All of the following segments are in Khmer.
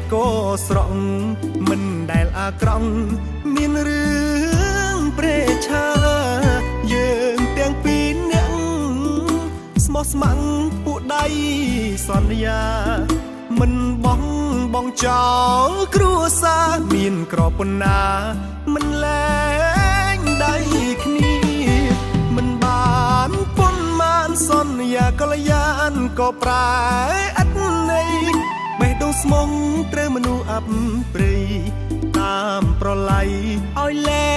កក៏ស្រង់មិនដែលអាក្រង់មានរឿងប្រេឆាយើងទាំងពីរនាក់ស្មោះស្ម័គ្រពួកដៃសន្យាមិនបងចោលគ្រួសារមានក្របប៉ុណ្ណាមិនលែងដៃគ្នាមិនបានប៉ុន្មានសន្យាកល្យានក៏ប្រែឥតន័យបេះដូងស្មុងត្រូវមនុស្សអាប់ព្រៃតាមប្រឡ័យឲ្យលែ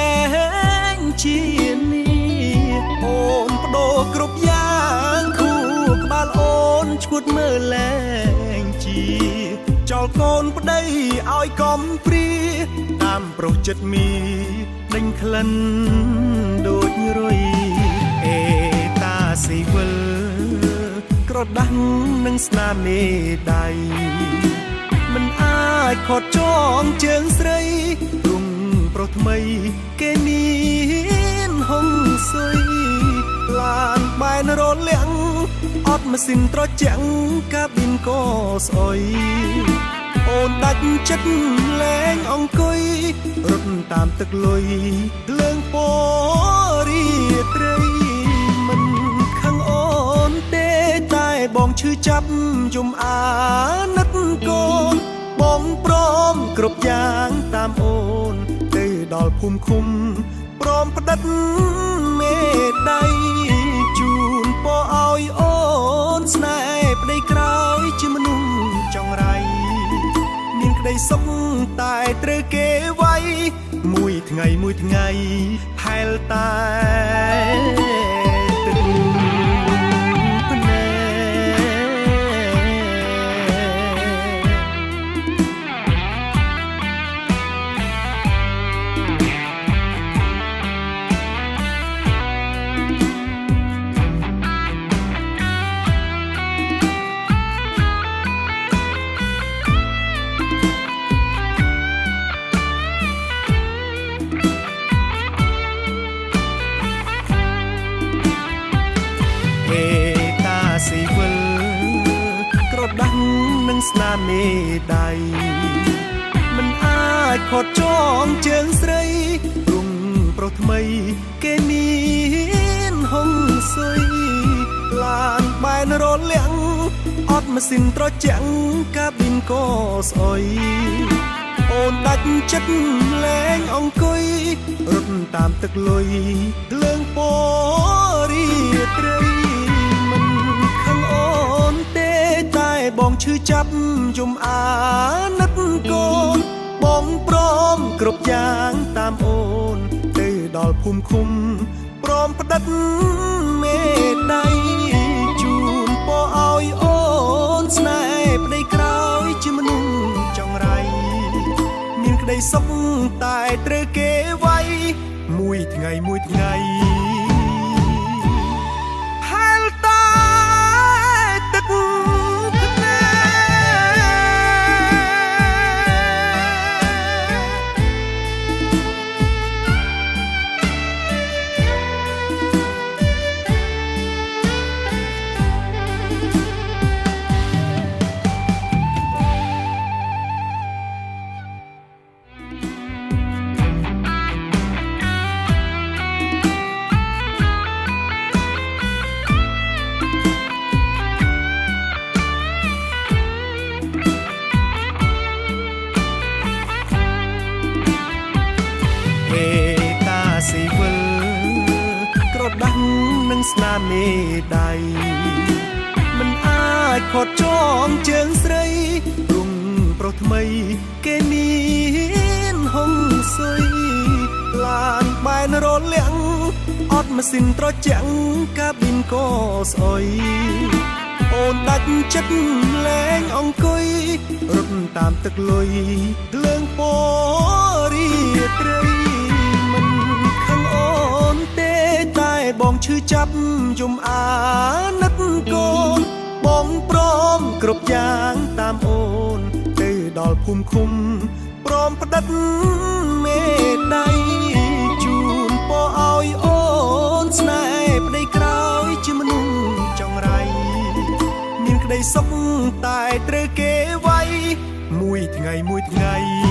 ងជានេះអូនបដូរគ្រប់យ៉ាងគូក្បាលអូនឈួតមើលលែងជាចោលកូនប្តីឲ្យកំព្រាតាមប្រុសចិត្តមីដេញក្លិនដូចរុយអេតាស៊ីវិលក្រដាស់នឹងស្នាមមេដៃមិនអាចខត់ចងជើងស្រីរុំប្រុសថ្មីគេមានហុងស៊ុយឡានបែនរលាំងអត់ម៉ាស៊ីនត្រជាក់កាប៊ីនក៏ស្អុយអូនដាច់ចិត្តលែងអង្គុយរត់តាមទឹកលុយលើងពរីត្រីមិនខឹងអូនទេតែបងឈឺចាប់យំអាណិតកូនបងព្រមគ្រប់យ៉ាងតាមអូនទៅដល់ភូមិឃុំព្រមផ្ដិតមេដៃជូនពរឲ្យអូនស្នេហ៍ប្តីក្រោយជាមនុស្សចង្រៃមានក្តីសុខតែត្រូវគេវាយមួយថ្ងៃហែលតែទឹកភ្នែស៊ីវិលក្រដាស់នឹងស្នាមមេដៃមិនអាចខត់ចងជើងស្រីរុំប្រុសថ្មីគេមានហុងស៊ុយឡានបែនរលាំងអត់ម៉ាស៊ីនត្រជាក់កាប៊ីនក៏ស្អុយអូនដាច់ចិត្តលែងអង្គុយរត់តាមទឹកលុយលើងពរីត្រីបងឈឺចាប់យំអាណិតកូនបងព្រមគ្រប់យ៉ាងតាមអូនទៅដល់ភូមិឃុំព្រមផ្ដិតមេដៃជូនពរឲ្យអូនស្នេហ៍ប្តីក្រោយជាមនុស្សចង្រៃមានក្តីសុខតែត្រូវគេវាយមួយថ្ងៃហែលតែទឹកស៊ីវិលក្រដាស់នឹងស្នាមមេដៃមិនអាចខត់ចងជើងស្រីរុំប្រុសថ្មីគេមានហុងស៊ុយឡានបែនរលាំងអត់ម៉ាស៊ីនត្រជាក់កាប៊ីនក៏ស្អុយអូនដាច់ចិត្តលែងអង្គុយរត់តាមទឹកលុយលើងពរីត្រីបងឈឺចាប់យំអាណិតកូនបងព្រមគ្រប់យ៉ាងតាមអូនទៅដល់ភូមិឃុំព្រមផ្ដិតមេដៃជូនពរឲ្យអូនស្នេហ៍ប្តីក្រោយជាមនុស្សចង្រៃមានក្តីសុខតែត្រូវគេវាយមួយថ្ងៃ ថ្ងៃមួយថ្ងៃ